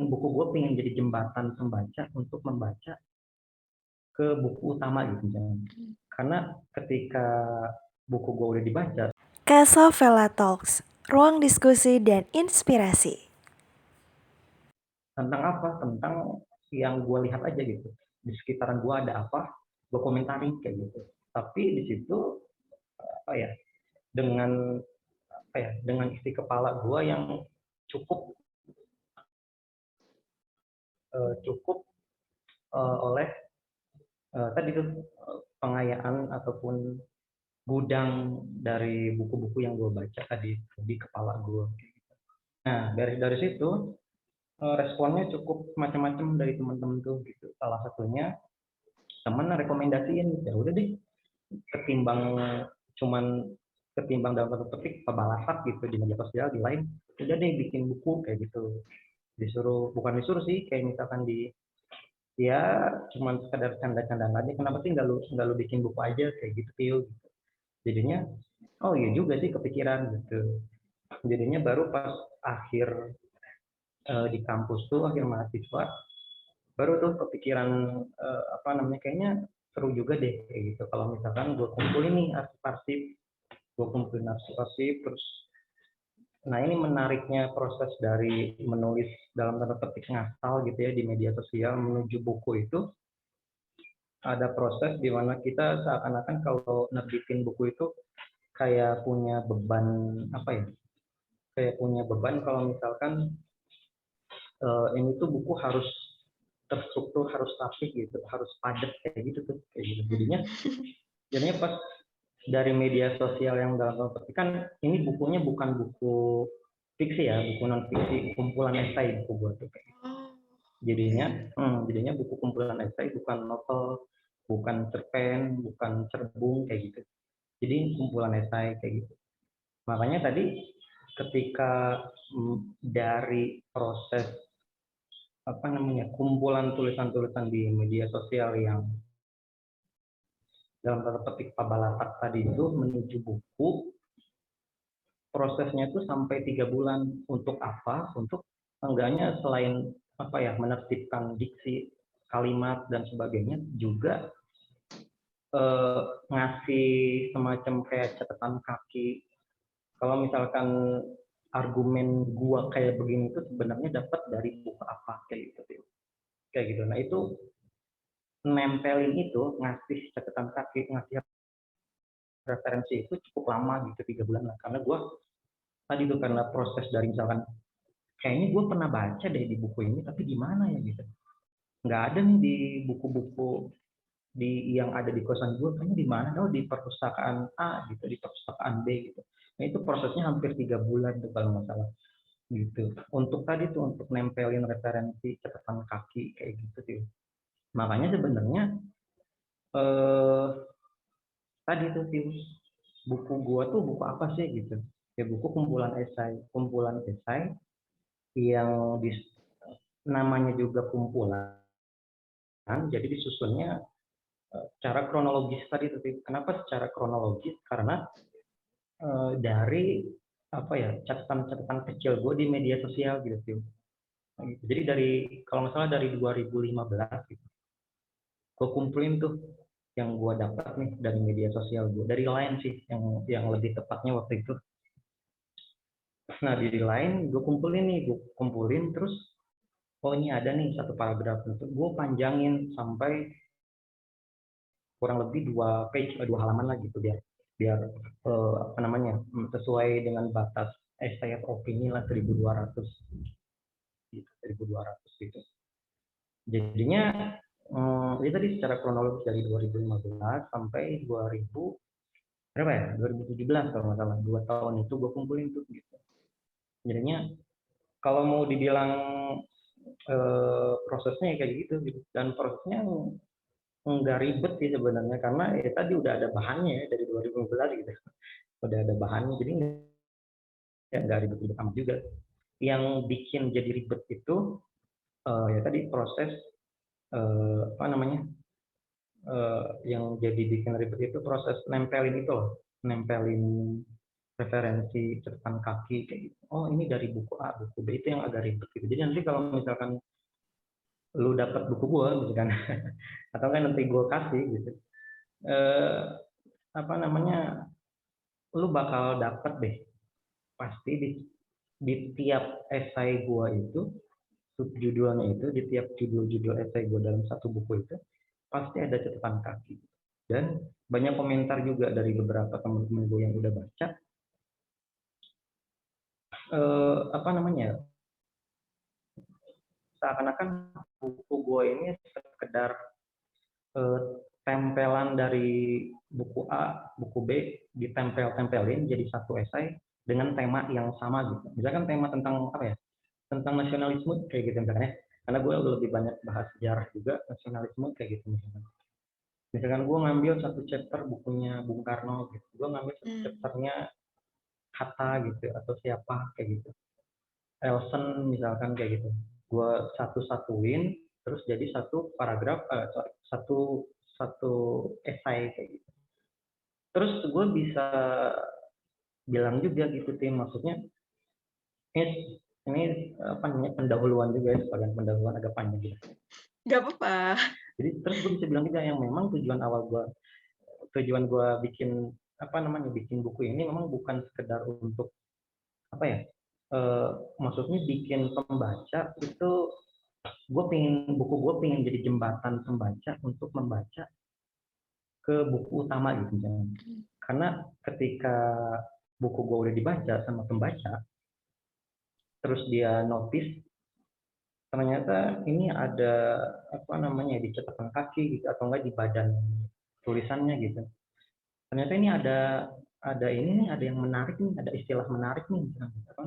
buku gue pengen jadi jembatan pembaca untuk membaca ke buku utama gitu misalnya. Karena ketika buku gue udah dibaca, Kasavela Talks, ruang diskusi dan inspirasi. tentang apa? Tentang yang gue lihat aja gitu. Di sekitaran gue ada apa, gue komentarin kayak gitu. Tapi di situ apa ya? Dengan apa ya? Dengan isi kepala gue yang cukup cukup oleh tadi tuh pengayaan ataupun gudang dari buku-buku yang gue baca tadi di kepala gue. Nah dari situ responnya cukup macam-macam dari teman-teman tuh gitu. Salah satunya teman rekomendasiin, ya udah deh, ketimbang cuman ketimbang dalam tanda petik pebalasan gitu di media sosial di lain, udah deh bikin buku kayak gitu. Disuruh, bukan disuruh sih, kayak misalkan di ya cuman sekedar canda-candaan aja, kenapa sih nggak lu bikin buku aja kayak gitu Tio. Jadinya oh iya juga sih kepikiran gitu. Jadinya baru pas akhir di kampus tuh, akhir mahasiswa, baru tuh kepikiran apa namanya, kayaknya seru juga deh kayak gitu kalau misalkan gue kumpulin nih arsip-arsip, gue kumpulin arsip-arsip terus. Nah ini menariknya proses dari menulis dalam tanda petik ngasal gitu ya di media sosial menuju buku itu, ada proses di mana kita seakan-akan kalau nerbitin buku itu kayak punya beban, apa ya, kayak punya beban kalau misalkan ini tuh buku harus terstruktur, harus rapi gitu, harus padat kayak gitu tuh, kayak gitu. Jadinya pas dari media sosial yang dalam tanda petik kan ini bukunya bukan buku fiksi ya, buku non fiksi, kumpulan esai buku buat tuh. Jadinya buku kumpulan esai, bukan novel, bukan cerpen, bukan cerbung kayak gitu. Jadi kumpulan esai kayak gitu. Makanya tadi ketika dari proses apa namanya, kumpulan tulisan-tulisan di media sosial yang dalam tanda petik pabalatak tadi itu menuju buku, prosesnya itu sampai 3 bulan. Untuk apa? Untuk enggaknya selain apa ya, menertibkan diksi, kalimat dan sebagainya, juga ngasih semacam kayak catatan kaki. Kalau misalkan argumen gua kayak begini itu sebenarnya dapat dari buku apa kayak gitu, kayak gitu. Nah itu nempelin itu, ngasih catatan kaki, ngasih referensi itu cukup lama gitu, 3 bulan lah. Karena gue tadi tuh karena proses dari misalkan kayaknya gue pernah baca deh di buku ini tapi di mana ya gitu, nggak ada nih di buku-buku di yang ada di kosan gue, kayaknya di mana, oh di perpustakaan A gitu, di perpustakaan B gitu. Nah itu prosesnya hampir 3 bulan tuh kalau nggak salah gitu, untuk tadi tuh untuk nempelin referensi catatan kaki kayak gitu sih. Makanya sebenarnya eh, tadi tuh sih, buku gua tuh buku apa sih gitu ya, buku kumpulan esai yang namanya juga kumpulan, jadi disusunnya secara kronologis tadi. Tapi kenapa secara kronologis? Karena dari apa ya, catatan-catatan kecil gue di media sosial gitu sih. Jadi dari, kalau misalnya dari 2015 gitu, gue kumpulin tuh yang gue dapat nih dari media sosial gue, dari Line sih yang lebih tepatnya waktu itu. Nah di Line gue kumpulin terus, oh ini ada nih satu paragraf itu gue panjangin sampai kurang lebih 2 page, 2 halaman lah gitu, biar biar apa namanya, sesuai dengan batas essay opini lah, 1.200 gitu, 1.200 gitu. Jadinya itu tadi secara kronologis dari 2015 sampai 2000 berapa ya, 2017 kalau nggak salah, 2 tahun itu gue kumpulin tuh gitu. Jadinya kalau mau dibilang prosesnya kayak gitu gitu, dan prosesnya nggak ribet sih sebenarnya, karena ya tadi udah ada bahannya ya dari 2015 gitu, udah ada bahannya, jadi nggak ribet-ribet amat juga. Yang bikin jadi ribet itu ya tadi proses apa namanya, yang jadi bikin ribet itu proses nempelin itu loh, nempelin referensi catatan kaki kayak gitu. Oh ini dari buku A, buku B itu yang agak ribet gitu. Jadi nanti kalau misalkan lu dapat buku gua misalkan atau kan nanti gua kasih gitu, eh, apa namanya, lu bakal dapat deh pasti di tiap esai gua itu, subjudulnya itu, di tiap judul-judul esai gua dalam satu buku itu pasti ada catatan kaki. Dan banyak komentar juga dari beberapa teman-teman gue yang udah baca, apa namanya, seakan-akan buku gue ini sekedar eh, tempelan dari buku A, buku B ditempel-tempelin jadi satu esai dengan tema yang sama gitu. Misalkan tema tentang apa ya? Tentang nasionalisme kayak gitu misalkan ya. Karena gue lebih banyak bahas sejarah juga, nasionalisme kayak gitu misalkan. Misalkan gue ngambil satu chapter bukunya Bung Karno gitu. Gue ngambil satu chapternya Hatta gitu atau siapa kayak gitu. Elson misalkan kayak gitu. Gue satu-satuin terus jadi satu paragraf, satu satu esai kayak gitu. Terus gue bisa bilang juga gitu tim, maksudnya ini apa namanya, pendahuluan juga ya, sebagian pendahuluan agak panjang gitu. Gak apa-apa. Jadi terus gue bisa bilang juga yang memang tujuan gue bikin apa namanya, bikin buku ini memang bukan sekedar untuk apa ya, maksudnya bikin pembaca itu, buku gue pengen jadi jembatan pembaca untuk membaca ke buku utama gitu misalnya. Karena ketika buku gue udah dibaca sama pembaca, terus dia notice ternyata ini ada apa namanya di catatan kaki gitu atau enggak di badan tulisannya gitu. Ternyata ini ada ini nih, ada yang menarik nih, ada istilah menarik nih, atau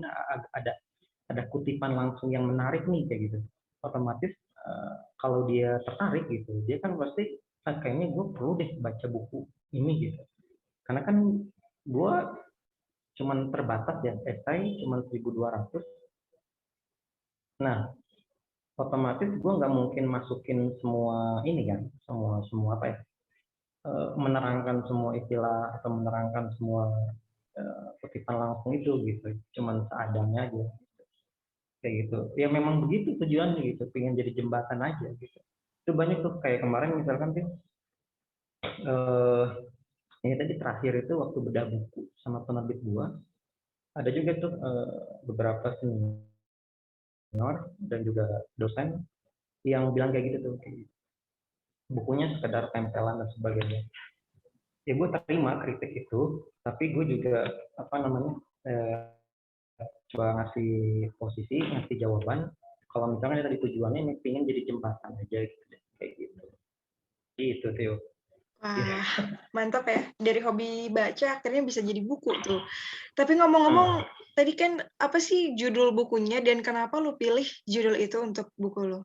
ada kutipan langsung yang menarik nih kayak gitu. Otomatis kalau dia tertarik gitu, dia kan pasti kayaknya gue perlu deh baca buku ini gitu. Karena kan gue cuman terbatas ya, esai cuman 1.200. Nah, otomatis gue nggak mungkin masukin semua ini kan, semua apa ya, menerangkan semua istilah atau menerangkan semua kutipan langsung itu gitu, cuman seadanya aja kayak gitu. Ya memang begitu tujuannya gitu, pengen jadi jembatan aja gitu. Itu banyak tuh kayak kemarin misalkan tuh, ini tadi terakhir itu waktu bedah buku sama penerbit gua, ada juga tuh beberapa senior dan juga dosen yang bilang kayak gitu tuh, bukunya sekedar tempelan dan sebagainya. Ya gue terima kritik itu, tapi gue juga apa namanya, coba ngasih posisi, ngasih jawaban. Kalau misalnya tadi tujuannya ini pengen jadi jembatan aja gitu deh, kayak gitu. Itu Theo. Wah, mantap ya. Dari hobi baca akhirnya bisa jadi buku tuh. Tapi ngomong-ngomong, tadi kan apa sih judul bukunya dan kenapa lu pilih judul itu untuk buku lu?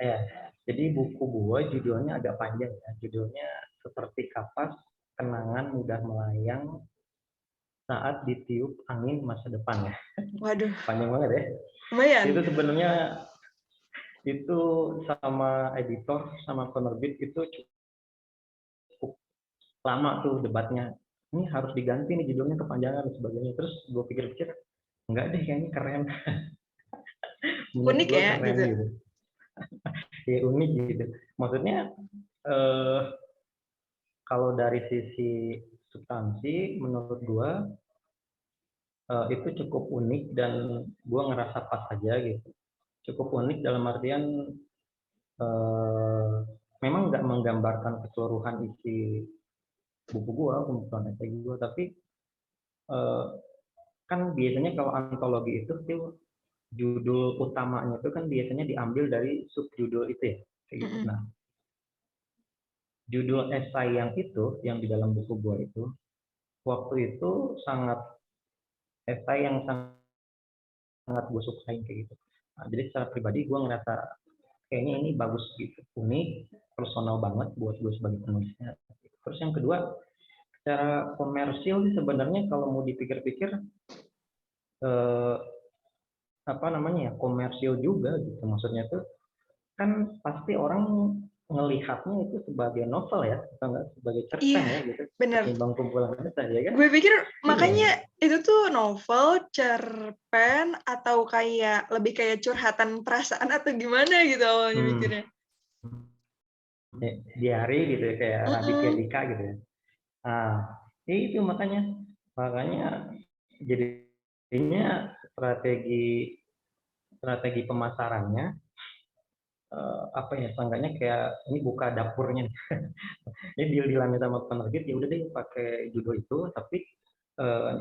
Ya, jadi buku gua judulnya agak panjang ya. Judulnya Seperti Kapas Kenangan Mudah Melayang Saat Ditiup Angin Masa Depan ya. Waduh, Panjang banget ya. lumayan. Itu sebenarnya itu sama editor sama penerbit itu cukup lama tuh debatnya. Ini harus diganti nih judulnya, kepanjangan dan sebagainya. Terus gue pikir-pikir, enggak deh, kayaknya keren. Menurut Unik gue ya, keren gitu. gitu. Ya unik gitu. Maksudnya eh, kalau dari sisi substansi, menurut gue itu cukup unik dan gue ngerasa pas aja gitu. Cukup unik dalam artian eh, memang nggak menggambarkan keseluruhan isi buku gue, kebutuhan esai gue, tapi eh, kan biasanya kalau antologi itu tuh judul utamanya itu kan biasanya diambil dari subjudul itu ya, kayak gitu. Nah, judul esai yang itu yang di dalam buku gue itu waktu itu sangat esai yang sangat gue sukain kayak gitu. Nah, jadi secara pribadi gue ngerasa kayaknya ini bagus gitu, unik, personal banget buat gue sebagai penulisnya. Terus yang kedua, secara komersil sebenarnya kalau mau dipikir-pikir eh, apa namanya ya, komersil juga gitu. Maksudnya tuh kan pasti orang ngelihatnya itu sebagai novel ya, atau enggak sebagai cerpen Iya, ya gitu, bener. ketimbang kumpulan esai ya kan? Gue pikir Iya. makanya itu tuh novel, cerpen, atau kayak lebih kayak curhatan perasaan atau gimana gitu awalnya mikirnya. Diary gitu ya, kayak Raditya Mm-mm. Dika gitu ya. Nah, itu makanya jadinya strategi pemasarannya apa ya, seenggaknya kayak ini buka dapurnya. Jadi deal-dealannya sama penerbit ya udah deh pakai judul itu, tapi eh,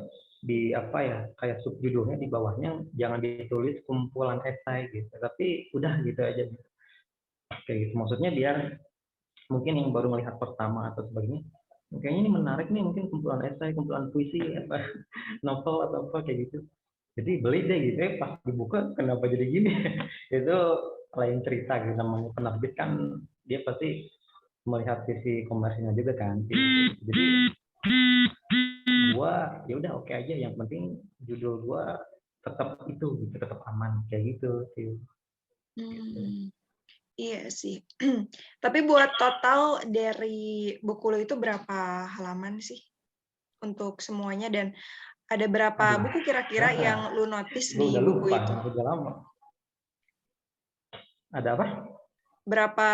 di apa ya, kayak subjudulnya di bawahnya jangan ditulis kumpulan esai gitu, tapi udah gitu aja kayak gitu. Maksudnya biar mungkin yang baru melihat pertama atau sebagainya, kayaknya ini menarik nih, mungkin kumpulan esai, kumpulan puisi, apa novel atau apa kayak gitu. Jadi beli deh gitu, pas dibuka kenapa jadi gini? Itu lain cerita gitu, namanya penerbit kan dia pasti melihat sisi komersinya juga kan. Jadi gua ya udah oke aja, yang penting judul gua tetap itu gitu, tetap aman kayak gitu sih. Hmm, iya sih. Tapi buat total dari buku lo itu berapa halaman sih untuk semuanya, dan ada berapa Aduh, buku kira-kira yang lu notice gua di udah buku lupa, itu? udah lama. Ada apa? Berapa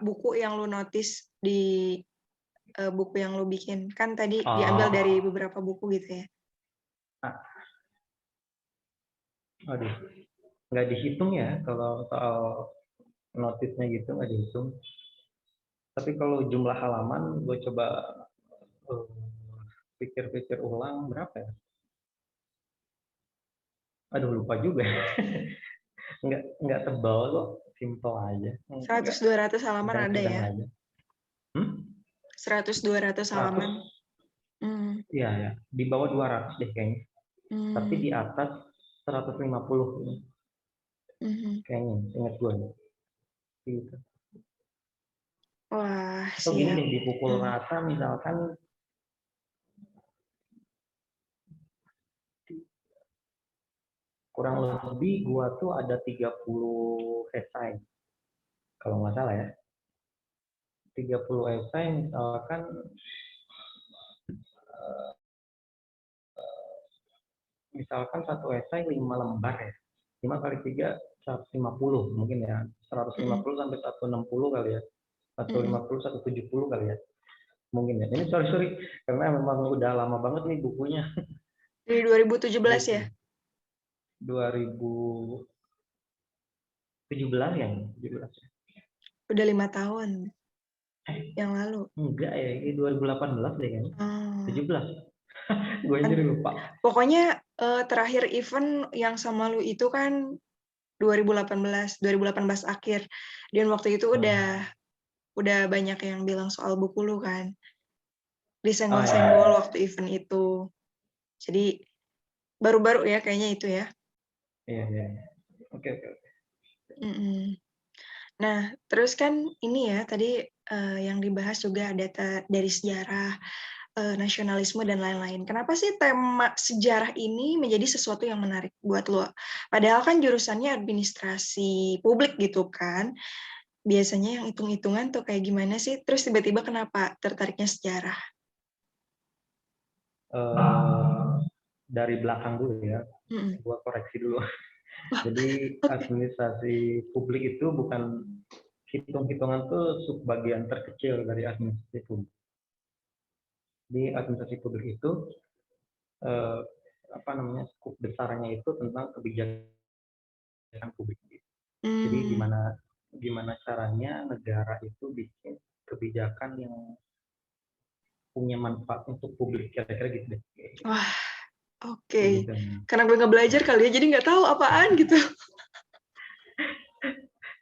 buku yang lu notice di buku yang lu bikin? Kan tadi diambil Oh, dari beberapa buku gitu ya. aduh, nggak dihitung ya kalau soal notisnya gitu, nggak dihitung. Tapi kalau jumlah halaman, gue coba eh, pikir-pikir ulang berapa ya? Aduh lupa juga. Nggak tebal kok, simple aja. Nggak 100-200 halaman ada sedang-sedang ya? aja. Hmm? 100-200 100, halaman. Hmm. ya ya, di bawah 200 deh kayaknya. Tapi Hmm. di atas 150 Mhm. kayaknya, ingat gue. Gitu. Wah, Atau gini siap. deh, dipukul rata misalkan kurang lebih gua tuh ada 30 esai kalau nggak salah ya. 30 esai misalkan, satu esai 5 lembar ya. 5 kali 3 150 mungkin ya. Mhm. 150 sampai 160 kali ya. Mhm. 150 170 kali ya. Mungkin ya. Ini sorry karena memang udah lama banget nih bukunya. Dari 2017 Gitu. ya? 2017 ya, 17. Udah 5 tahun yang lalu. Enggak ya, ini 2018 deh kan. Oh. 17. Gue jadi lupa. Pokoknya terakhir event yang sama lu itu kan 2018 akhir. Dan waktu itu udah banyak yang bilang soal buku lu kan. Oh Disenggol-senggol ya. waktu event itu. Jadi baru-baru ya kayaknya itu ya. Iya, iya. Oke, oke. Mm-mm. Nah, terus kan ini ya tadi yang dibahas juga ada dari sejarah, nasionalisme dan lain-lain. Kenapa sih tema sejarah ini menjadi sesuatu yang menarik buat lo? Padahal kan jurusannya administrasi publik gitu kan. Biasanya yang hitung-hitungan tuh kayak gimana sih? Terus tiba-tiba kenapa tertariknya sejarah? Dari belakang dulu ya, Mm-mm. gua koreksi dulu. Jadi Oke. administrasi publik itu bukan, hitung-hitungan tuh subbagian terkecil dari administrasi publik. Di administrasi publik itu eh, apa namanya, skup besarnya itu tentang kebijakan publik. Jadi Hmm. gimana caranya negara itu bikin kebijakan yang punya manfaat untuk publik, kira-kira gitu deh. Wah, Kayak oke. gitu. Karena gue nggak belajar kali ya, jadi nggak tahu apaan gitu.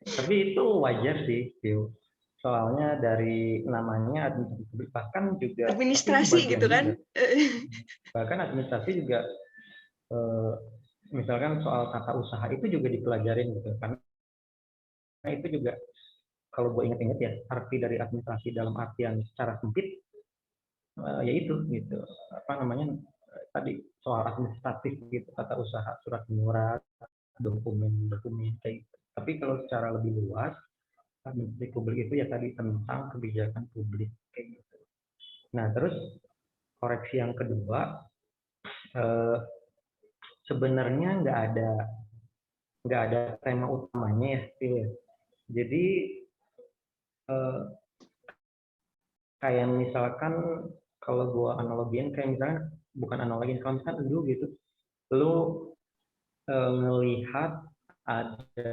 Tapi itu wajar sih, Phil. Soalnya dari namanya administrasi publik, bahkan juga, tapi ini Administrasi gitu bagian kan. juga. Bahkan administrasi juga, eh, misalkan soal tata usaha itu juga dipelajarin gitu. Karena itu juga, kalau gue inget-inget ya, arti dari administrasi dalam artian secara sempit, yaitu gitu. Apa namanya, tadi soal administratif gitu, tata usaha, surat menyurat, dokumen-dokumen kayak gitu. Tapi kalau secara lebih luas, Menteri Publik itu ya tadi tentang kebijakan publik kayak gitu. Nah, terus koreksi yang kedua, eh, sebenarnya nggak ada tema utamanya ya, Phil. Jadi eh, kayak misalkan kalau gua analogiin kayak misalkan bukan analogiin, kalau misalkan lu gitu, lu ngelihat ada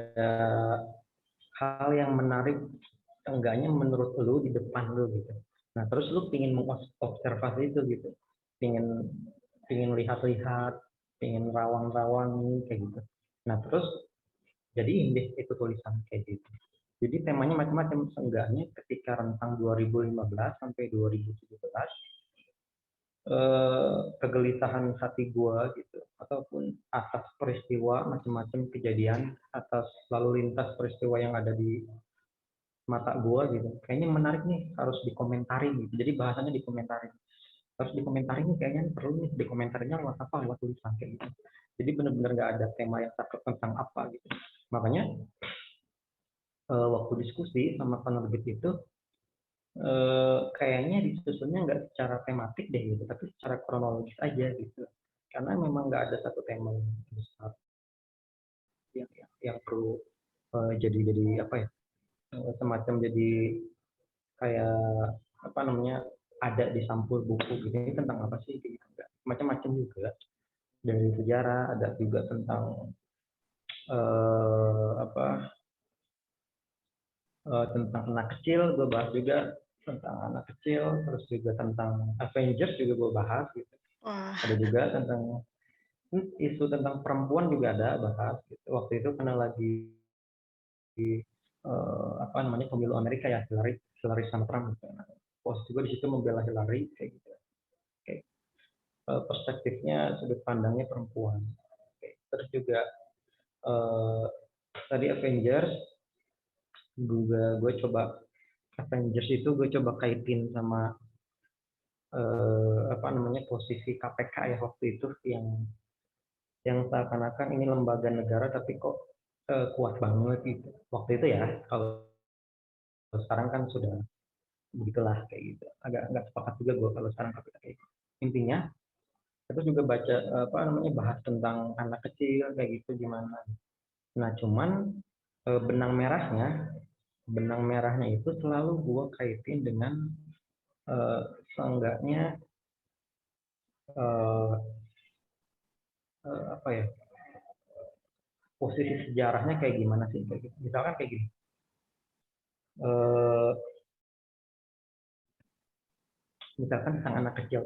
hal yang menarik enggaknya menurut lu di depan lu gitu. Nah, terus lu pingin mengobservasi itu gitu. Pingin pingin lihat-lihat, pingin rawang-rawang kayak gitu. Nah, terus jadi ini itu tulisan kayak gitu. Jadi temanya macam-macam, seenggaknya ketika rentang 2015 sampai 2017 kegelisahan hati gua gitu, ataupun atas peristiwa macam-macam kejadian, atas lalu lintas peristiwa yang ada di mata gua gitu, kayaknya menarik nih, harus dikomentari gitu. Jadi bahasanya dikomentari, harus dikomentari nih, kayaknya perlu nih dikomentarinya lewat apa, lewat tulisan kayak gitu. Jadi benar-benar nggak ada tema yang saklek tentang apa gitu. Makanya waktu diskusi sama penerbit itu kayaknya disusunnya nggak secara tematik deh gitu, tapi secara kronologis aja gitu. Karena memang nggak ada satu tema yang besar yang perlu jadi apa ya, semacam jadi kayak apa namanya, ada di sampul buku gitu, ini tentang apa sih gitu. Macam-macam juga, dari sejarah, ada juga tentang apa tentang anak kecil, gue bahas juga tentang anak kecil, terus juga tentang Avengers juga gue bahas gitu. Wah, Ada juga tentang isu tentang perempuan juga ada bahas gitu. Waktu itu karena lagi apa namanya pemilu Amerika ya, Hillary sama Trump gitu. Nah, post juga di situ membela Hillary kayak gitu. Kayak perspektifnya, sudut pandangnya perempuan. Kayak. Terus juga tadi Avengers juga gue coba, Avengers itu gue coba kaitin sama apa namanya posisi KPK ya waktu itu, yang seakan-akan ini lembaga negara tapi kok kuat banget gitu waktu itu ya. Kalau sekarang kan sudah begitulah kayak gitu, agak nggak sepakat juga gue kalau sekarang KPK kayak gitu. Intinya terus juga baca apa namanya, bahas tentang anak kecil kayak gitu gimana. Nah, cuman benang merahnya itu selalu gue kaitin dengan eh, seenggaknya eh, apa ya, posisi sejarahnya kayak gimana sih kayak gitu. Misalkan kayak gini, eh, misalkan tentang anak kecil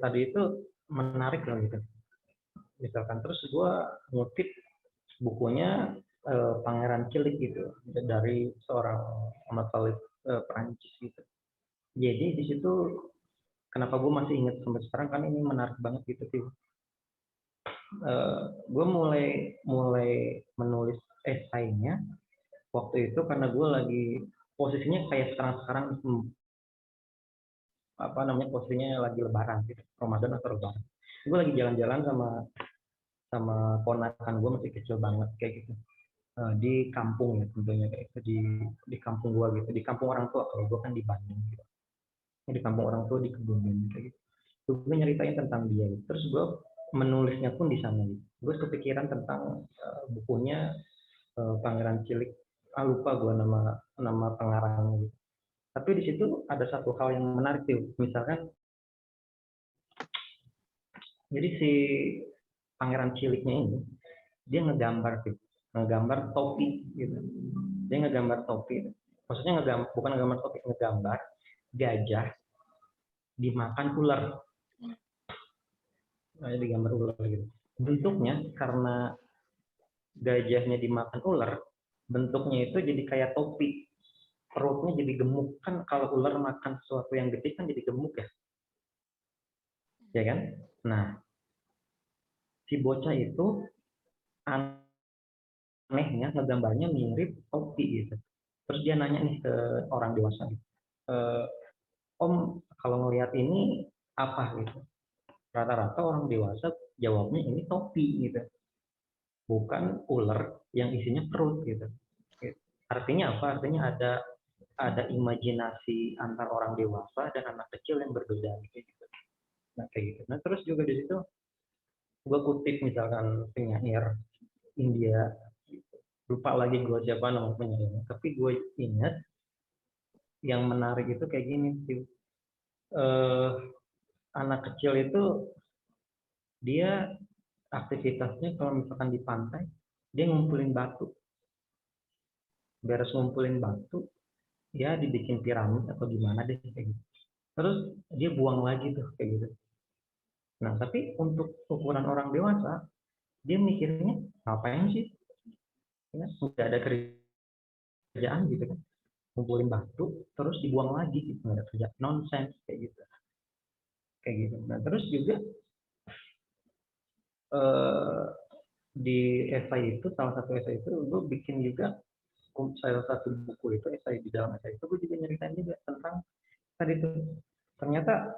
tadi itu, menarik loh gitu. Misalkan terus gue ngutip bukunya Pangeran Cilik gitu, dari seorang novelis Perancis gitu. Jadi di situ kenapa gue masih ingat sampai sekarang, kan ini menarik banget gitu sih. Gue mulai mulai menulis esainya waktu itu karena gue lagi posisinya kayak sekarang apa namanya, posisinya lagi lebaran gitu, Ramadan atau lebaran. Gue lagi jalan-jalan sama ponakan gue, masih kecil banget kayak gitu. Di kampung ya tentunya, kayak gitu, di kampung gue gitu, di kampung orang tua, kalau gue kan di Bandung gitu. Di kampung orang tua di Kebumen kayak gitu. Gue nyeritain tentang dia gitu. Terus gue menulisnya pun di sana gitu. Gue kepikiran tentang bukunya Pangeran Cilik. Lupa gue nama pengarangnya gitu. Tapi di situ ada satu hal yang menarik tuh. Misalkan, jadi si Pangeran Ciliknya ini, dia ngegambar tuh, ngegambar topi gitu. Dia ngegambar topi. Maksudnya bukan ngegambar topi, ngegambar gajah dimakan ular. Nah, digambar ular gitu. Bentuknya karena gajahnya dimakan ular, bentuknya itu jadi kayak topi. Perutnya jadi gemuk, kan kalau ular makan sesuatu yang gede kan jadi gemuk ya. Ya kan? Nah, si bocah itu anehnya ngegambarnya mirip topi gitu. Terus dia nanya nih ke orang dewasa gitu. Om, kalau ngelihat ini apa gitu? Rata-rata orang dewasa jawabnya ini topi gitu. Bukan ular yang isinya perut gitu. Artinya apa? Artinya ada imajinasi antar orang dewasa dan anak kecil yang berbeda kayak gitu. Nah kayak gitu. Nah terus juga di situ gue kutip misalkan penyair India, lupa lagi gue siapa nama penyairnya, tapi gue ingat yang menarik itu kayak gini sih. Anak kecil itu dia aktivitasnya kalau misalkan di pantai dia ngumpulin batu, beres ngumpulin batu ya dibikin piramid atau gimana deh kayak gitu, terus dia buang lagi tuh kayak gitu. Nah tapi untuk ukuran orang dewasa dia mikirnya ngapain sih ya, nggak ada kerjaan gitu kan, ngumpulin batu terus dibuang lagi gitu, nggak ada kerja, nonsense kayak gitu. Nah terus juga eh, di esai itu, salah satu esai itu gue bikin juga salah satu buku itu, esai di dalam esai itu gue juga nyeritain juga tentang tadi itu ternyata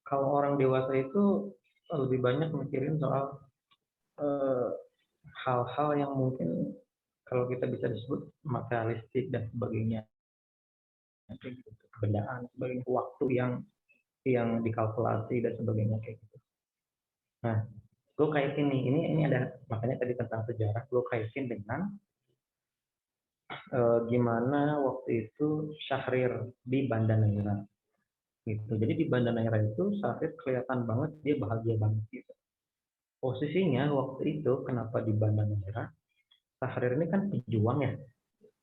kalau orang dewasa itu lebih banyak mikirin soal eh, hal-hal yang mungkin kalau kita bisa disebut materialistik dan sebagainya, kayak gitu, kebendaan sebagainya, waktu yang dikalkulasi dan sebagainya kayak gitu. Nah, gue kaitin nih, ini ada makanya tadi tentang sejarah, gue kaitin dengan gimana waktu itu Syahrir di Banda Neira gitu. Jadi di Banda Neira itu Syahrir kelihatan banget dia bahagia banget gitu. Posisinya waktu itu kenapa di Banda Neira? Syahrir ini kan pejuang ya,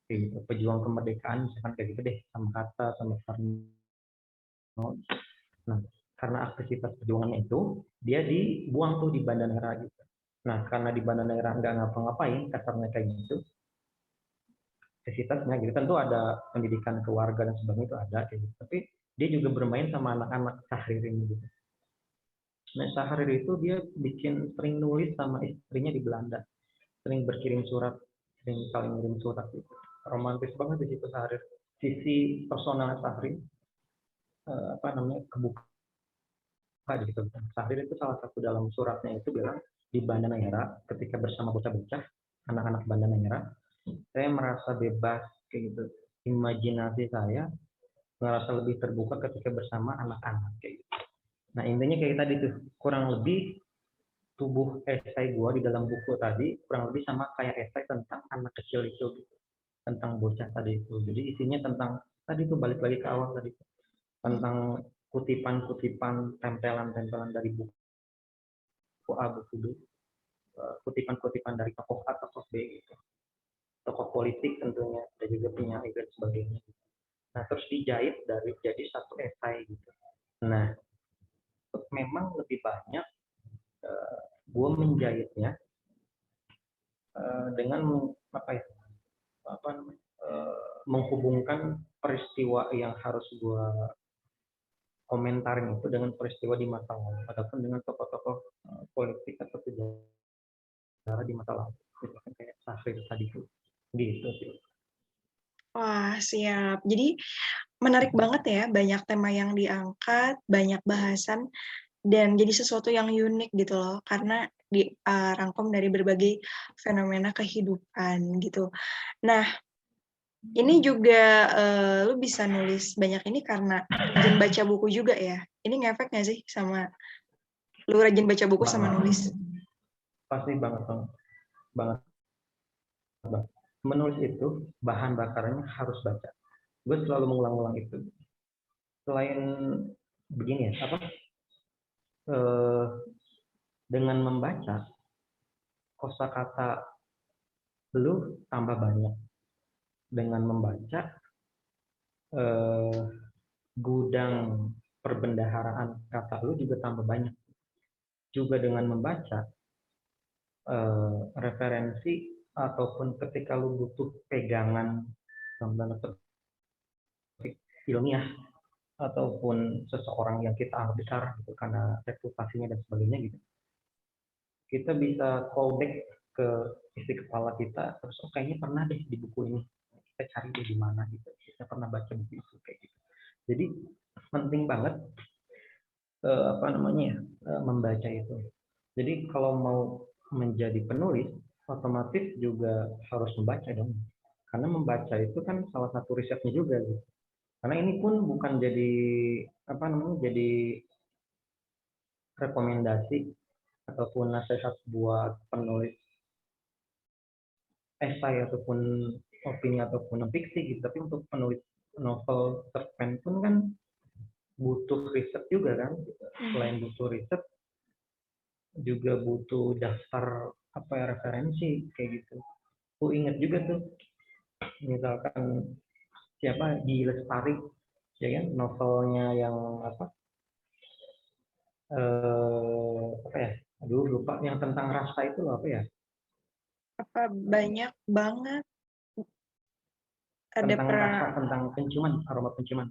gitu. Pejuang kemerdekaan misalkan kayak gitu deh, sama Hatta, sama Soekarno. Nah, karena aktivitas perjuangannya itu dia dibuang tuh di Banda Neira gitu. Nah, karena di Banda Neira nggak ngapa-ngapain, kasarnya kayak gitu, aktivitasnya gitu, tentu ada pendidikan keluarga dan sebagainya itu ada gitu. Tapi dia juga bermain sama anak-anak Syahrir ini gitu. Nah Syahrir itu dia bikin sering nulis sama istrinya di Belanda, sering berkirim surat, sering saling ngirim surat gitu. Romantis banget di situ Syahrir. Sisi personal Syahrir apa namanya kebuka gitu. Syahrir itu salah satu dalam suratnya itu bilang di Banda Neira ketika bersama bocah-bocah anak-anak Banda Neira, saya merasa bebas kayak gitu. Imajinasi saya merasa lebih terbuka ketika bersama anak-anak kayak gitu. Nah intinya kayak tadi tuh kurang lebih tubuh esai gua di dalam buku tadi kurang lebih sama kayak esai tentang anak kecil itu gitu. Tentang bocah tadi itu. Jadi isinya tentang tadi tuh balik lagi ke awal tadi tentang kutipan-kutipan tempelan-tempelan dari buku A, buku B, kutipan-kutipan dari tokoh A, tokoh B gitu. Tokoh politik tentunya dan juga penyair dan sebagainya. Nah terus dijahit dari jadi satu esai gitu. Nah memang lebih banyak gue menjahitnya dengan apa ya menghubungkan peristiwa yang harus gue komentarin itu dengan peristiwa di masa lalu ataupun dengan tokoh-tokoh politik atau sejarah di masa lalu misalkan kayak Syahrir tadi itu gitu sih. Wah, siap. Jadi menarik banget ya, banyak tema yang diangkat, banyak bahasan, dan jadi sesuatu yang unik gitu loh, karena dirangkum dari berbagai fenomena kehidupan gitu. Nah, ini juga lu bisa nulis banyak ini karena rajin baca buku juga ya? Ini ngefek nggak sih sama lu rajin baca buku sama nulis? Pasti banget banget. Menulis itu bahan bakarnya harus baca. Gue selalu mengulang-ulang itu. Selain begini ya, apa dengan membaca kosakata lu tambah banyak. Dengan membaca gudang perbendaharaan kata lu juga tambah banyak. Juga dengan membaca referensi ataupun ketika lu butuh pegangan dalam ilmiah ataupun seseorang yang kita anggap besar gitu, karena reputasinya dan sebagainya gitu, kita bisa callback ke isi kepala kita terus oh kayaknya pernah deh di buku ini, kita cari deh di mana gitu, kita pernah baca buku itu kayak gitu. Jadi penting banget apa namanya membaca itu. Jadi kalau mau menjadi penulis otomatis juga harus membaca dong. Karena membaca itu kan salah satu risetnya juga gitu. Karena ini pun bukan jadi jadi rekomendasi ataupun nasihat buat penulis esai ataupun opini ataupun fiksi gitu. Tapi untuk penulis novel cerpen pun kan butuh riset juga kan. Selain butuh riset, juga butuh daftar referensi kayak gitu. Aku ingat juga tuh, misalkan siapa di Lestari, ya kan, novelnya yang aduh lupa, yang tentang rasa itu loh, apa ya? Banyak banget. Ada Tentang rasa, tentang penciuman, aroma penciuman.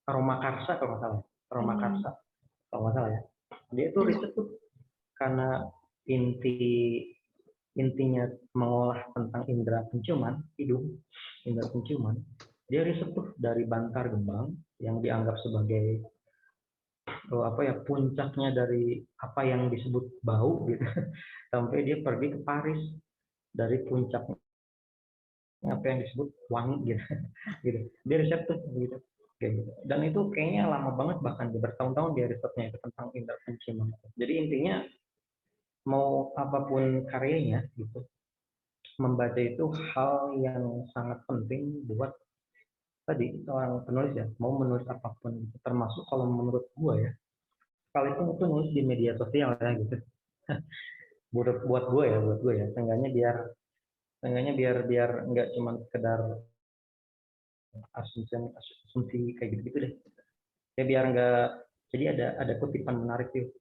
Aroma karsa kalau nggak salah. Aroma karsa kalau nggak salah ya. Dia itu riset tuh karena intinya mengolah tentang indera penciuman, hidung, indera penciuman. Dia riset tuh dari Bantar Gebang yang dianggap sebagai puncaknya dari apa yang disebut bau gitu, sampai dia pergi ke Paris dari puncaknya apa yang disebut wangi gitu. Gitu. Dia riset tuh gitu. Kayak gitu. Dan itu kayaknya lama banget, bahkan bertahun-tahun dia risetnya itu tentang indera penciuman. Jadi intinya mau apapun karyanya gitu, membaca itu hal yang sangat penting buat tadi seorang penulis ya, mau menulis apapun gitu. Termasuk kalau menurut gua ya, sekalipun itu nulis di media sosial ya gitu. buat gue ya, seenggaknya biar nggak cuma sekedar asumsi kayak gitu deh. Ya biar nggak, jadi ada kutipan menarik tuh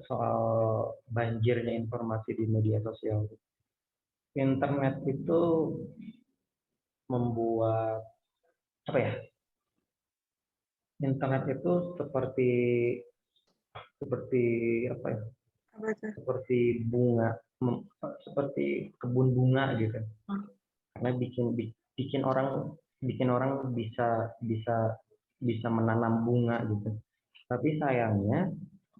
soal banjirnya informasi di media sosial. Internet itu membuat internet itu seperti seperti bunga, seperti kebun bunga gitu. Karena bikin orang bisa menanam bunga gitu. Tapi sayangnya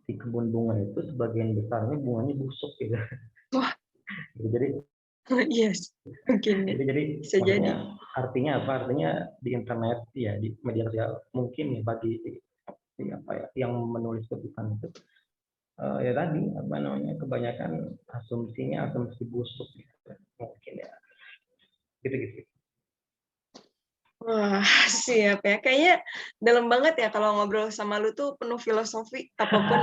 di kebun bunga itu sebagian besarnya bunganya busuk gitu. Wah. Jadi yes, mungkin jadi bisa jadi. Artinya apa? Artinya di internet ya, di media sosial mungkin ya, bagi yang menulis kutipan itu ya tadi kebanyakan asumsi busuk gitu. Mungkin ya gitu. Wah, siap ya. Kayaknya dalam banget ya kalau ngobrol sama lu tuh penuh filosofi. Apapun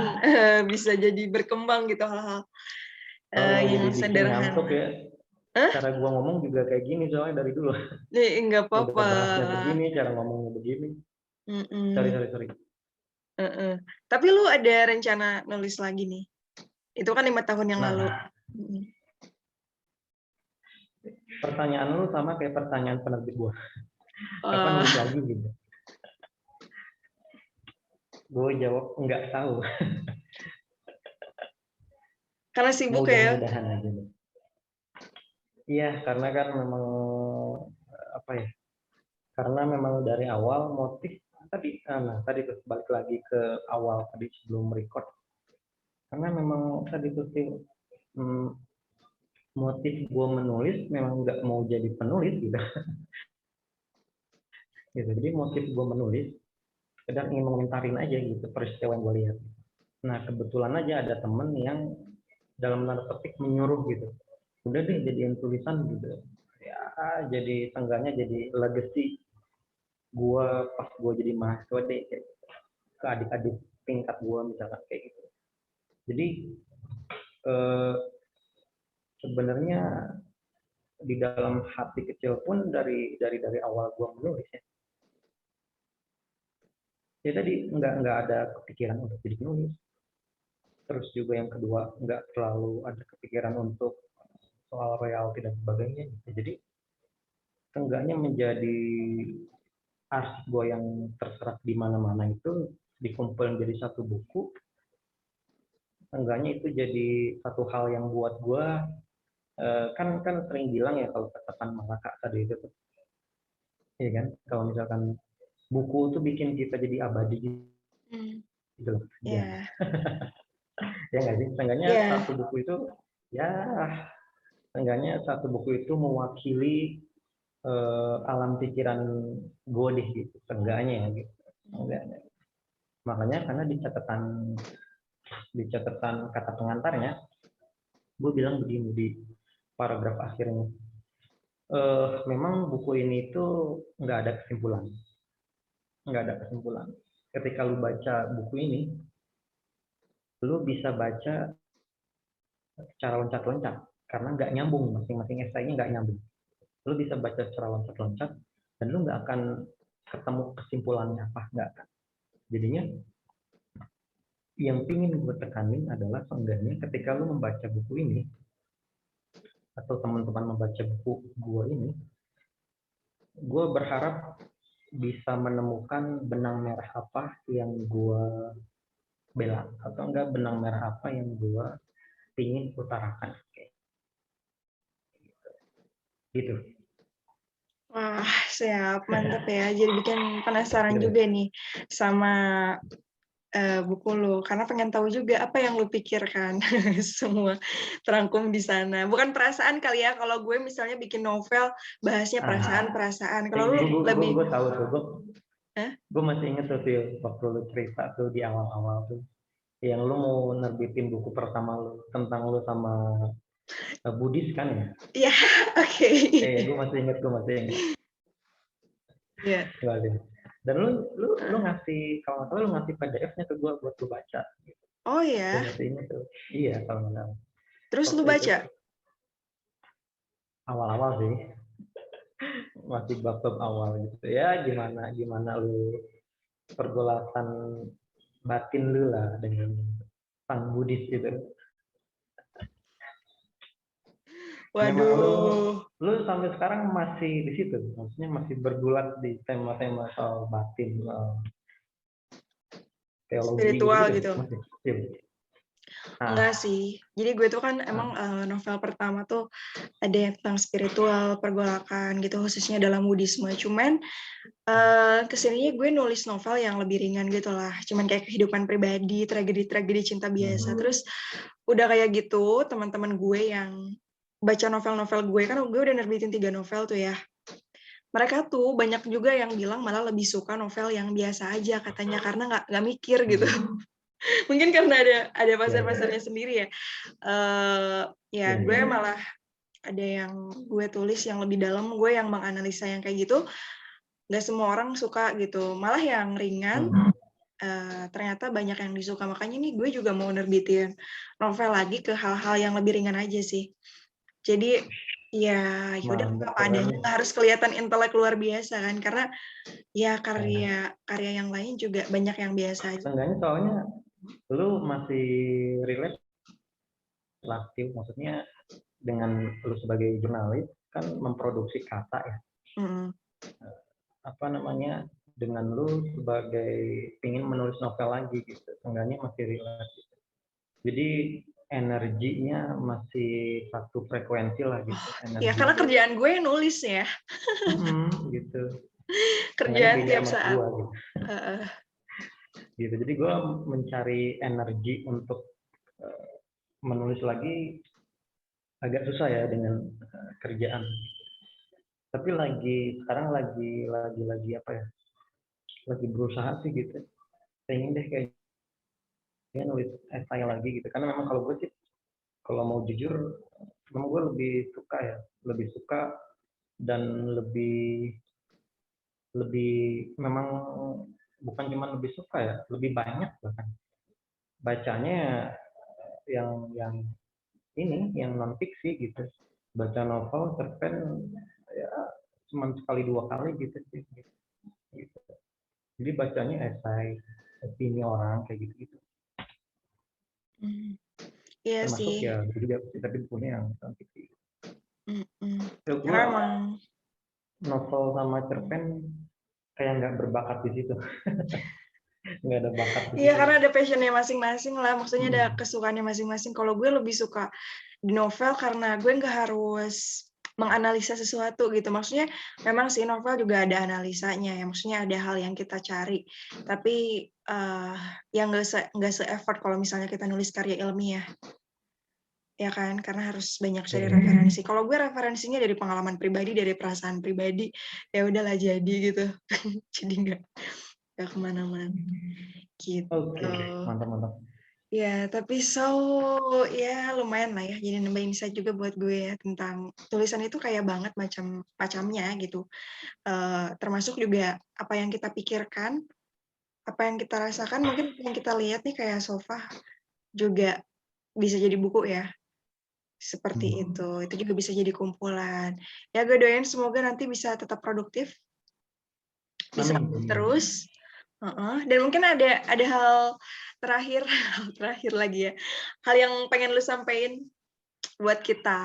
bisa jadi berkembang gitu hal-hal yang sederhana. Ya. Cara gua ngomong juga kayak gini soalnya dari dulu. Enggak apa-apa. Udah bahasnya begini, cara ngomongnya begini. Sorry. Tapi lu ada rencana nulis lagi nih? Itu kan 5 tahun yang lalu. Pertanyaan lu sama kayak pertanyaan penerbit gua. Kapan nulis lagi gitu? Gue jawab nggak tahu. Karena sibuk ya? Mudah-mudahan aja. Iya, karena kan memang karena memang dari awal motif tadi tuh balik lagi ke awal tadi sebelum record. Karena memang tadi tuh motif gue menulis memang nggak mau jadi penulis gitu. Gitu. Jadi motif gue menulis sekedar ingin mengomentarin aja gitu peristiwa yang gue lihat. Nah kebetulan aja ada temen yang dalam tanda petik menyuruh gitu, udah deh jadiin tulisan gitu ya, jadi seenggaknya jadi legacy gue pas gue jadi mahasiswa deh, kayak ke adik-adik tingkat gue misalkan kayak gitu. Jadi sebenarnya di dalam hati kecil pun dari awal gue menulis ya tadi nggak ada kepikiran untuk jadi penulis. Terus juga yang kedua nggak terlalu ada kepikiran untuk soal royalti dan sebagainya. Jadi seenggaknya menjadi arsip gue yang terserat di mana-mana itu dikumpulin jadi satu buku. Seenggaknya itu jadi satu hal yang buat gue kan sering bilang ya kalau katakan Malaka tadi itu tuh, ya kan, kalau misalkan buku itu bikin kita jadi abadi gitu loh. Ya nggak sih, seenggaknya satu buku itu ya Seenggaknya satu buku itu mewakili alam pikiran gue deh gitu, seenggaknya ya gitu. Seenggaknya. Makanya karena di catatan kata pengantarnya, gue bilang begini di paragraf akhirnya. Memang buku ini tuh nggak ada kesimpulan. Nggak ada kesimpulan. Ketika lu baca buku ini, lu bisa baca secara loncat-loncat karena nggak nyambung, masing-masing esainya nggak nyambung. Lu bisa baca secara loncat-loncat dan lu nggak akan ketemu kesimpulannya apa, nggak akan. Jadinya yang pingin gue tekanin adalah seenggaknya ketika lu membaca buku ini atau teman-teman membaca buku gue ini, gue berharap bisa menemukan benang merah apa yang gue bela atau enggak benang merah apa yang gue ingin utarakan gitu. Wah, siap, mantap ya. Jadi bikin penasaran Gitu. juga nih sama buku lu, karena pengen tahu juga apa yang lu pikirkan. Semua terangkum di sana. Bukan perasaan kali ya, kalau gue misalnya bikin novel, bahasnya perasaan-perasaan. Kalau lu lebih... Gue tahu tuh, Hah? gue masih inget tuh Phil, waktu lu cerita tuh di awal-awal tuh, yang lu mau nerbitin buku pertama lu tentang lu sama Buddhis kan ya? Iya, oke. Gue masih inget. Iya. Dan lu ngasih, kalau nggak salah lu ngasih PDF-nya ke gue buat gue baca. Oh Gue ya, masih inget tuh. Iya, kalau nggak salah. terus lu Waktu itu baca? awal-awal sih, masih bab-bab awal gitu ya, gimana lu pergolakan batin lu lah dengan sang Buddhis gitu. Memang Waduh, lu sampai sekarang masih di situ, maksudnya masih bergulat di tema-tema soal batin, teologi spiritual gitu gitu. masih. Nah, Enggak sih. Jadi gue tuh kan emang novel pertama tuh ada yang tentang spiritual, pergolakan gitu, khususnya dalam Buddhisme. Cuman kesininya gue nulis novel yang lebih ringan gitu lah. Cuman kayak kehidupan pribadi, tragedi-tragedi cinta biasa. Terus udah kayak gitu, teman-teman gue yang baca novel-novel gue, kan gue udah nerbitin 3 novel tuh ya. Mereka tuh banyak juga yang bilang malah lebih suka novel yang biasa aja katanya, karena nggak mikir gitu. Mungkin karena ada pasar-pasarnya sendiri ya. Gue malah ada yang gue tulis yang lebih dalam, gue yang menganalisa yang kayak gitu. Nggak semua orang suka gitu. Malah yang ringan, ternyata banyak yang disuka. Makanya nih gue juga mau nerbitin novel lagi ke hal-hal yang lebih ringan aja sih. Jadi ya udah apa adanya, nggak harus kelihatan intelek luar biasa kan, karena ya karya yang lain juga banyak yang biasa aja. seenggaknya soalnya lu masih relate lah, maksudnya dengan lu sebagai jurnalis kan memproduksi kata ya. Apa namanya, dengan lu sebagai ingin menulis novel lagi gitu, seenggaknya masih relate gitu. Jadi energinya masih satu frekuensi lah gitu. Ya karena kerjaan gue nulis ya. Gitu. Kerjaan tiap saat. Gua, gitu. Jadi gue mencari energi untuk menulis lagi agak susah ya dengan kerjaan. Tapi sekarang lagi apa ya? Lagi berusaha sih gitu. Pengen deh kayak nulis esai lagi gitu. Karena memang kalau gue sih, kalau mau jujur, memang gue lebih suka dan lebih memang bukan cuma lebih suka ya, lebih banyak bahkan bacanya yang ini, yang non fiksi gitu. Baca novel cerpen ya cuma sekali 2 kali gitu sih. Gitu. Jadi bacanya esai, opini orang kayak gitu. Iya termasuk sih. Ya juga, tapi bukunya yang non fiksi. Karena emang novel sama cerpen kayak nggak berbakat di situ. Nggak ada bakat di situ. Iya, karena ada passionnya masing-masing lah, maksudnya ada kesukaannya masing-masing. Kalau gue lebih suka di novel karena gue nggak harus menganalisa sesuatu gitu. Maksudnya memang sih novel juga ada analisanya ya, maksudnya ada hal yang kita cari. Tapi yang nggak se-effort kalau misalnya kita nulis karya ilmiah. ya kan? Karena harus banyak cari referensi. Kalau gue referensinya dari pengalaman pribadi, dari perasaan pribadi, ya udahlah jadi gitu. Jadi nggak kemana-mana gitu. Oke, mantap. Ya, tapi ya lumayan lah ya. Jadi nambah insight juga buat gue ya tentang tulisan itu kayak banget macamnya gitu. Termasuk juga apa yang kita pikirkan, apa yang kita rasakan, mungkin yang kita lihat nih kayak Sofa juga bisa jadi buku ya. Seperti itu. Itu juga bisa jadi kumpulan. Ya gue doain semoga nanti bisa tetap produktif, bisa Amin. terus. Dan mungkin ada hal terakhir, terakhir lagi ya. Hal yang pengen lu sampein buat kita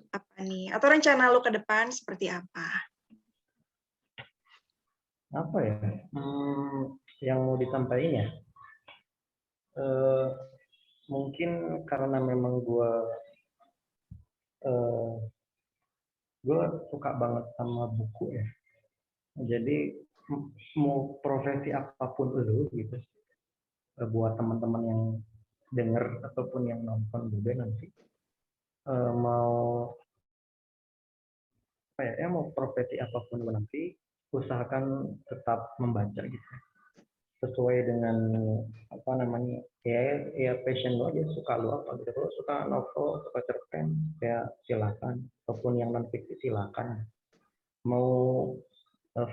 apa nih? Atau rencana lu ke depan seperti apa? Apa ya? Yang mau disampaikan ya? Mungkin karena memang gue suka banget sama buku ya. Jadi mau profesi apapun lu gitu, buat teman-teman yang denger ataupun yang nonton juga nanti, mau mau profesi apapun lu nanti, usahakan tetap membaca gitu. Sesuai dengan apa namanya ya passion lo aja, suka lo apa gitu. Kalau suka novel, suka cerpen, ya silakan. Ataupun yang non fiksi silakan. Mau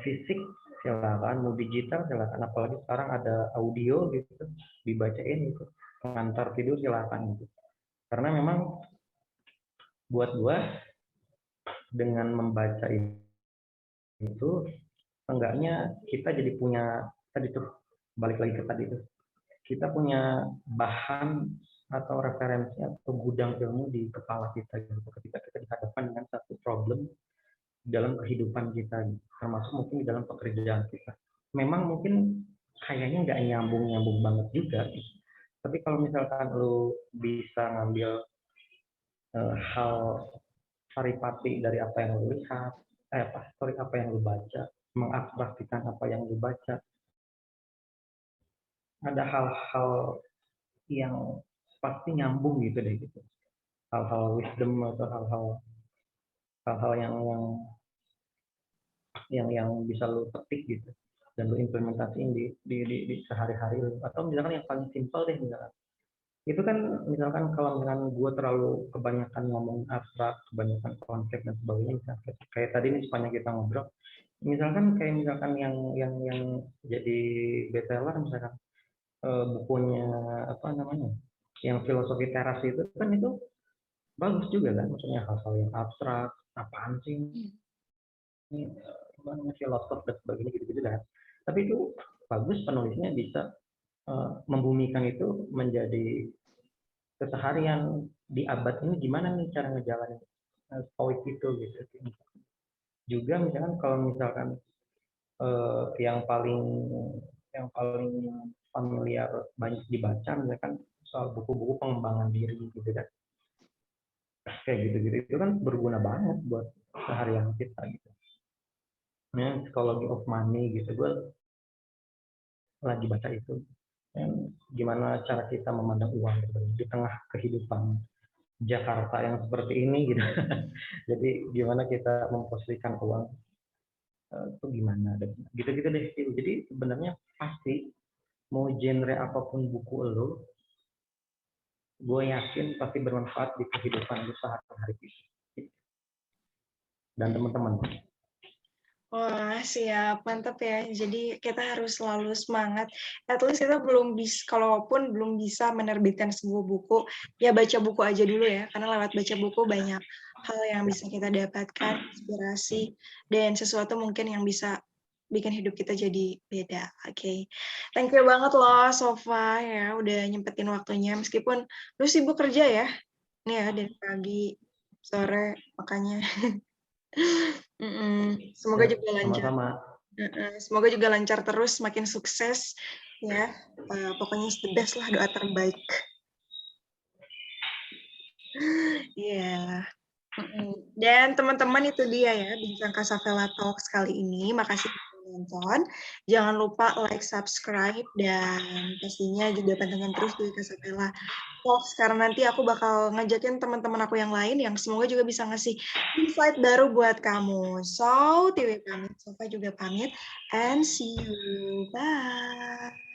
fisik silakan, mau digital silakan. Apalagi sekarang ada audio gitu, dibacain gitu. Pengantar tidur silakan gitu. Karena memang buat gua dengan membaca itu enggaknya kita jadi punya tadi tuh, balik lagi ke tadi tuh, kita punya bahan atau referensi atau gudang ilmu di kepala kita gitu, ketika kita dihadapkan dengan satu problem dalam kehidupan kita, termasuk mungkin di dalam pekerjaan kita. Memang mungkin kayaknya nggak nyambung banget juga gitu. Tapi kalau misalkan lu bisa ngambil hal saripati dari apa yang lu lihat, apa yang lu baca, mengabstraksikan apa yang lu baca, ada hal-hal yang pasti nyambung gitu deh gitu. Hal-hal wisdom atau hal-hal yang bisa lu petik gitu dan lu implementasiin di sehari-hari lu. Atau misalkan yang paling simpel deh, misalkan itu kan, misalkan kalau misalkan gue terlalu kebanyakan ngomong abstrak, kebanyakan konsep dan sebagainya, misalkan kayak tadi nih sepanjang kita ngobrol, misalkan yang jadi bestseller, misalkan bukunya apa namanya, yang filosofi teras itu kan, itu bagus juga kan, maksudnya hal-hal yang abstrak, apaan sih ini, filosof dan sebagainya gitu-gitu kan. Tapi itu bagus, penulisnya bisa membumikan itu menjadi keseharian di abad ini, gimana nih cara ngejalanin stoik itu gitu. Juga misalkan kalau misalkan yang paling familiar banyak dibaca, misalkan soal buku-buku pengembangan diri gitu kan, kayak gitu-gitu itu kan berguna banget buat seharian kita gitu. Psychology of Money gitu, gue lagi baca itu. Gimana cara kita memandang uang gitu, di tengah kehidupan Jakarta yang seperti ini gitu. Jadi gimana kita memposisikan uang itu gimana, gitu-gitu deh. Jadi sebenarnya pasti mau genre apapun buku lo, gue yakin pasti bermanfaat di kehidupan lu sehari-hari dan teman-teman. Wah, siap. Mantap ya. Jadi kita harus selalu semangat. At least kita kalaupun belum bisa menerbitkan sebuah buku, ya baca buku aja dulu ya. Karena lewat baca buku banyak hal yang bisa kita dapatkan, inspirasi, dan sesuatu mungkin yang bisa bikin hidup kita jadi beda. Oke. Thank you banget loh, Sofa, ya udah nyempetin waktunya. Meskipun lu sibuk kerja ya. Nih ya, dari pagi, sore, makanya. Semoga Ya, juga lancar. sama-sama. Semoga juga lancar terus, makin sukses ya. Pokoknya the best lah, doa terbaik. Iya. Dan teman-teman, itu dia ya bincang Casavella Talks kali ini. Makasih sudah nonton. Jangan lupa like, subscribe, dan pastinya juga pantengin terus di Casavella Talks, karena nanti aku bakal ngajakin teman-teman aku yang lain yang semoga juga bisa ngasih insight baru buat kamu. So, Tiwi pamit, Sofa juga pamit, and see you. Bye.